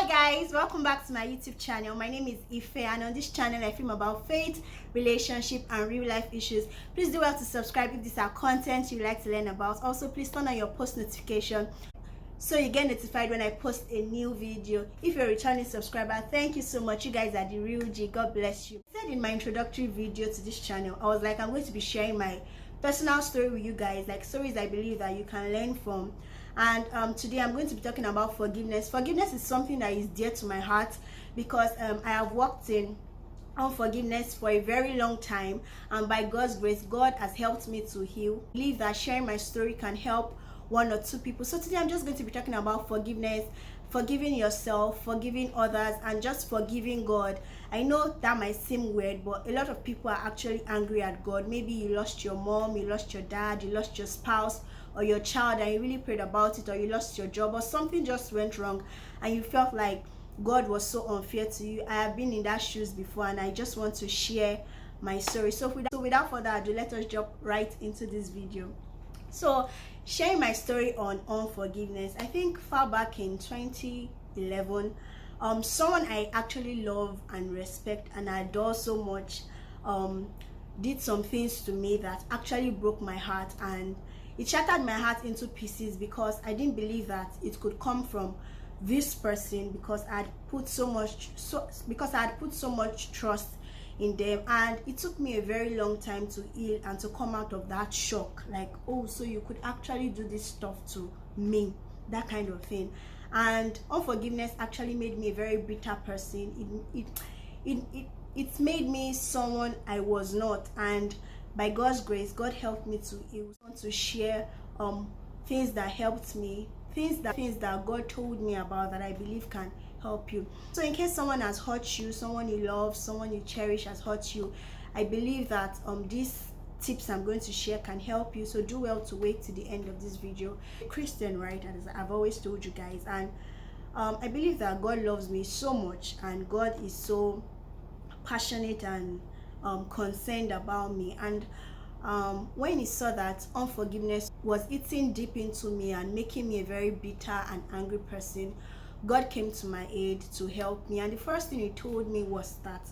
Guys, welcome back to my YouTube channel. My name is Ife, and on this channel I film about faith, relationship and real life issues. Please do well to subscribe if these are content you like to learn about. Also, please turn on your post notification so you get notified when I post a new video. If you're a returning subscriber, thank you so much. You guys are the real G. God bless you. I said in my introductory video to this channel, I was like, I'm going to be sharing my personal story with you guys, like stories I believe that you can learn from. And today I'm going to be talking about forgiveness. Forgiveness is something that is dear to my heart because I have worked in unforgiveness for a very long time, and by God's grace, God has helped me to heal. I believe that sharing my story can help one or two people. So today I'm just going to be talking about forgiveness, forgiving yourself, forgiving others, and just forgiving God. I know that might seem weird, but a lot of people are actually angry at God. Maybe you lost your mom, you lost your dad, you lost your spouse or your child and you really prayed about it, or you lost your job, or something just went wrong and you felt like God was so unfair to you. I have been in that shoes before, and I just want to share my story. So without further ado, let us jump right into this video. So sharing my story on unforgiveness, I think far back in 2011, someone I actually love and respect and adore so much did some things to me that actually broke my heart, and it shattered my heart into pieces because I didn't believe that it could come from this person, because I had put so much trust in them, and it took me a very long time to heal and to come out of that shock, like, oh, so you could actually do this stuff to me, that kind of thing. And unforgiveness actually made me a very bitter person. It made me someone I was not, and by God's grace, God helped me to heal. I want to share things that helped me, things that God told me about that I believe can help you. So in case someone has hurt you, someone you love, someone you cherish has hurt you, I believe that these tips I'm going to share can help you. So do well to wait to the end of this video. Christian, right, as I've always told you guys, and I believe that God loves me so much, and God is so passionate and concerned about me. And when he saw that unforgiveness was eating deep into me and making me a very bitter and angry person, God came to my aid to help me. And the first thing he told me was that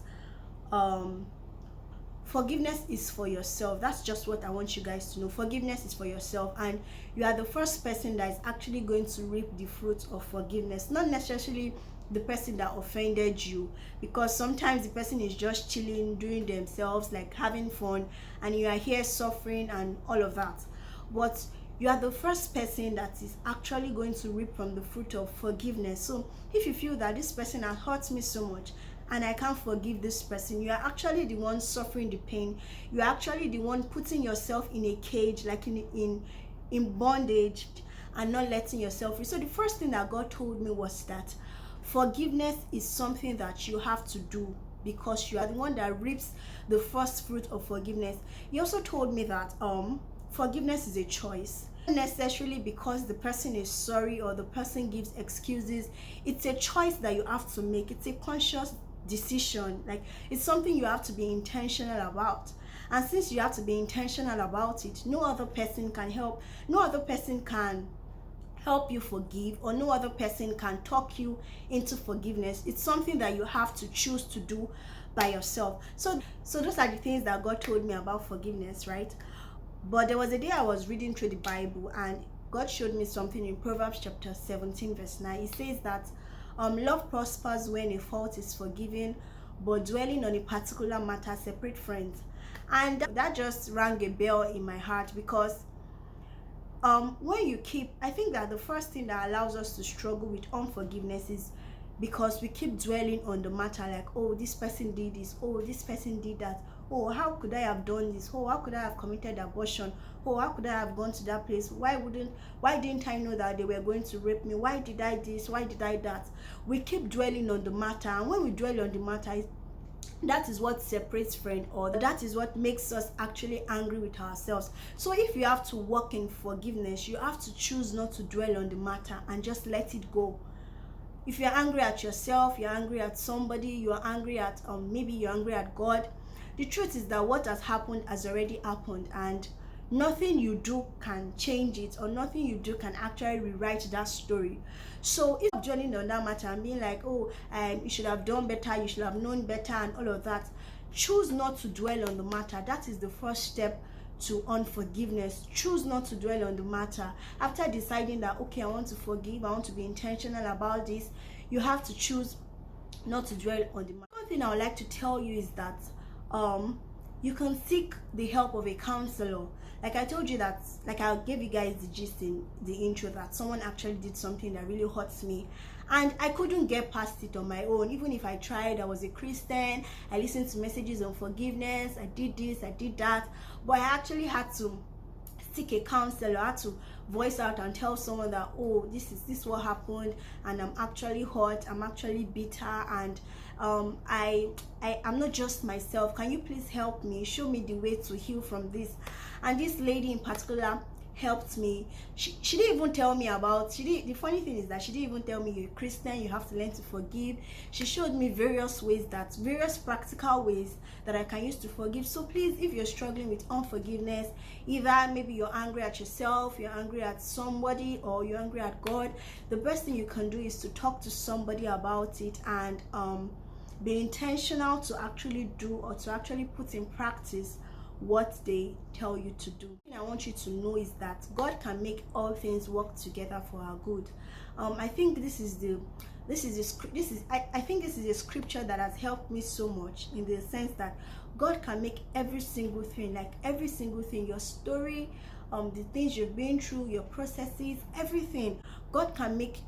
forgiveness is for yourself. That's just what I want you guys to know. Forgiveness is for yourself, and you are the first person that is actually going to reap the fruits of forgiveness, not necessarily the person that offended you, because sometimes the person is just chilling, doing themselves, like having fun, and you are here suffering and all of that. But you are the first person that is actually going to reap from the fruit of forgiveness. So if you feel that this person has hurt me so much and I can't forgive this person, you are actually the one suffering the pain. You are actually the one putting yourself in a cage, like in bondage, and not letting yourself free. So the first thing that God told me was that forgiveness is something that you have to do, because you are the one that reaps the first fruit of forgiveness. He also told me that forgiveness is a choice, not necessarily because the person is sorry or the person gives excuses. It's a choice that you have to make. It's a conscious decision. Like, it's something you have to be intentional about. And since you have to be intentional about it, no other person can help. No other person can help you forgive, or no other person can talk you into forgiveness. It's something that you have to choose to do by yourself. So those are the things that God told me about forgiveness, right? But there was a day I was reading through the Bible, and God showed me something in Proverbs chapter 17 verse 9. It says that love prospers when a fault is forgiven, but dwelling on a particular matter separate friends. And that just rang a bell in my heart, because when you keep, I think that the first thing that allows us to struggle with unforgiveness is because we keep dwelling on the matter, like, oh, this person did this, oh, this person did that, oh, how could I have done this, oh, how could I have committed abortion, oh, how could I have gone to that place, why didn't I know that they were going to rape me, why did I this, why did I that? We keep dwelling on the matter, and when we dwell on the matter, that is what separates friends, or that is what makes us actually angry with ourselves. So if you have to walk in forgiveness, you have to choose not to dwell on the matter and just let it go. If you're angry at yourself, you're angry at somebody, you're angry at maybe you're angry at God, the truth is that what has happened has already happened, and nothing you do can change it, or nothing you do can actually rewrite that story. So if you're dwelling on that matter and being like, oh, you should have done better, you should have known better, and all of that, choose not to dwell on the matter. That is the first step to unforgiveness. Choose not to dwell on the matter. After deciding that, okay, I want to forgive, I want to be intentional about this, you have to choose not to dwell on the matter. One thing I would like to tell you is that you can seek the help of a counselor. Like I told you that, like I gave you guys the gist in the intro, that someone actually did something that really hurts me, and I couldn't get past it on my own. Even if I tried, I was a Christian, I listened to messages on forgiveness, I did this, I did that, but I actually had to seek a counselor. I had to voice out and tell someone that, oh, this is what happened, and I'm actually hurt, I'm actually bitter, and I'm not just myself. Can you please help me, show me the way to heal from this? And this lady in particular helped me. She didn't even tell me about, the funny thing is that she didn't even tell me, you're a Christian, you have to learn to forgive. She showed me various practical ways that I can use to forgive. So please, if you're struggling with unforgiveness, either maybe you're angry at yourself, you're angry at somebody, or you're angry at God, the best thing you can do is to talk to somebody about it, and be intentional to actually do, or to actually put in practice what they tell you to do. What I want you to know is that God can make all things work together for our good. I think this is a scripture that has helped me so much, in the sense that God can make every single thing, your story, the things you've been through, your processes, everything, God can make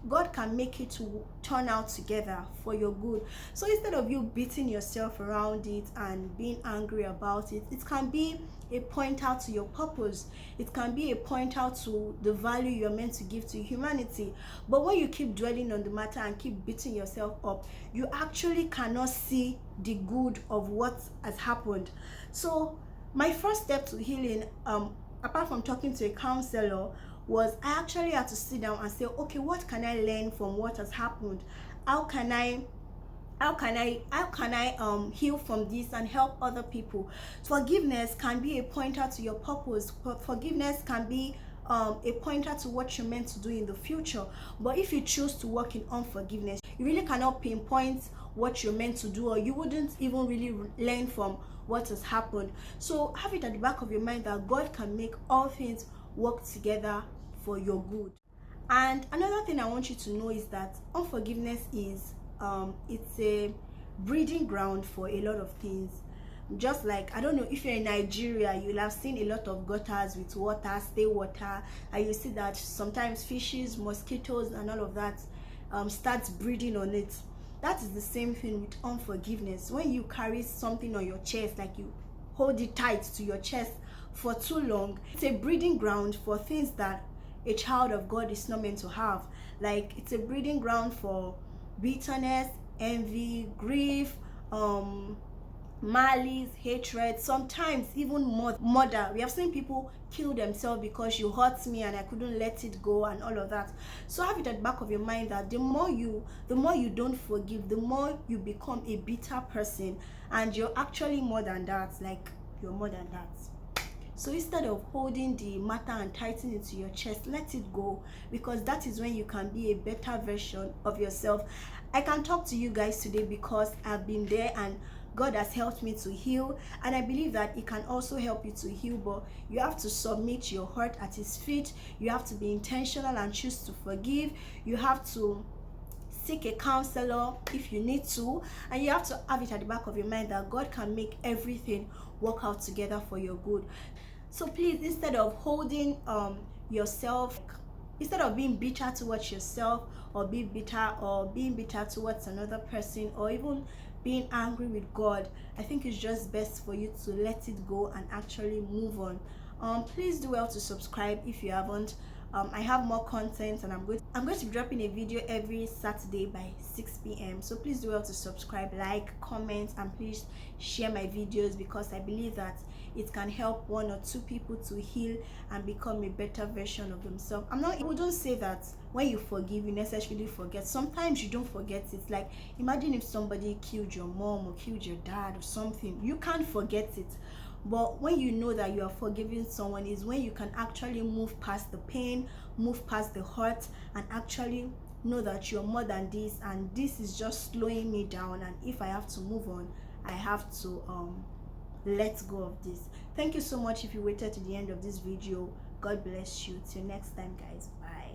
it to turn out together for your good. So instead of you beating yourself around it and being angry about it, it can be a point out to your purpose. It can be a point out to the value you're meant to give to humanity. But when you keep dwelling on the matter and keep beating yourself up, you actually cannot see the good of what has happened. So my first step to healing, apart from talking to a counselor, was I actually had to sit down and say, okay, what can I learn from what has happened? How can I heal from this and help other people? Forgiveness can be a pointer to your purpose. Forgiveness can be a pointer to what you're meant to do in the future. But if you choose to work in unforgiveness, you really cannot pinpoint what you're meant to do, or you wouldn't even really learn from what has happened. So have it at the back of your mind that God can make all things work together for your good. And another thing I want you to know is that unforgiveness is it's a breeding ground for a lot of things. Just like, I don't know, if you're in Nigeria, you'll have seen a lot of gutters with water, stay water, and you see that sometimes fishes, mosquitoes, and all of that starts breeding on it. That is the same thing with unforgiveness. When you carry something on your chest, like you hold it tight to your chest for too long, it's a breeding ground for things that a child of God is not meant to have. Like, it's a breeding ground for bitterness, envy, grief, malice, hatred, sometimes even murder. We have seen people kill themselves because you hurt me and I couldn't let it go, and all of that. So have it at the back of your mind that the more you don't forgive, the more you become a bitter person, and you're actually more than that. Like, you're more than that. So instead of holding the matter and tightening it to your chest, let it go, because that is when you can be a better version of yourself. I can talk to you guys today because I've been there, and God has helped me to heal, and I believe that it can also help you to heal. But you have to submit your heart at His feet. You have to be intentional and choose to forgive. You have to seek a counselor if you need to, and you have to have it at the back of your mind that God can make everything work out together for your good. So please, instead of holding yourself, instead of being bitter towards yourself, or being bitter towards another person, or even being angry with God, I think it's just best for you to let it go and actually move on. Please do well to subscribe if you haven't. I have more content, and I'm going to be dropping a video every Saturday by 6 p.m. So please do well to subscribe, like, comment, and please share my videos, because I believe that it can help 1 or 2 people to heal and become a better version of themselves. I wouldn't say that when you forgive, you necessarily forget. Sometimes you don't forget it. Like, imagine if somebody killed your mom or killed your dad or something. You can't forget it. But when you know that you are forgiving someone is when you can actually move past the pain, move past the hurt, and actually know that you're more than this, and this is just slowing me down, and if I have to move on, I have to let go of this. Thank you so much if you waited to the end of this video. God bless you. Till next time, guys. Bye.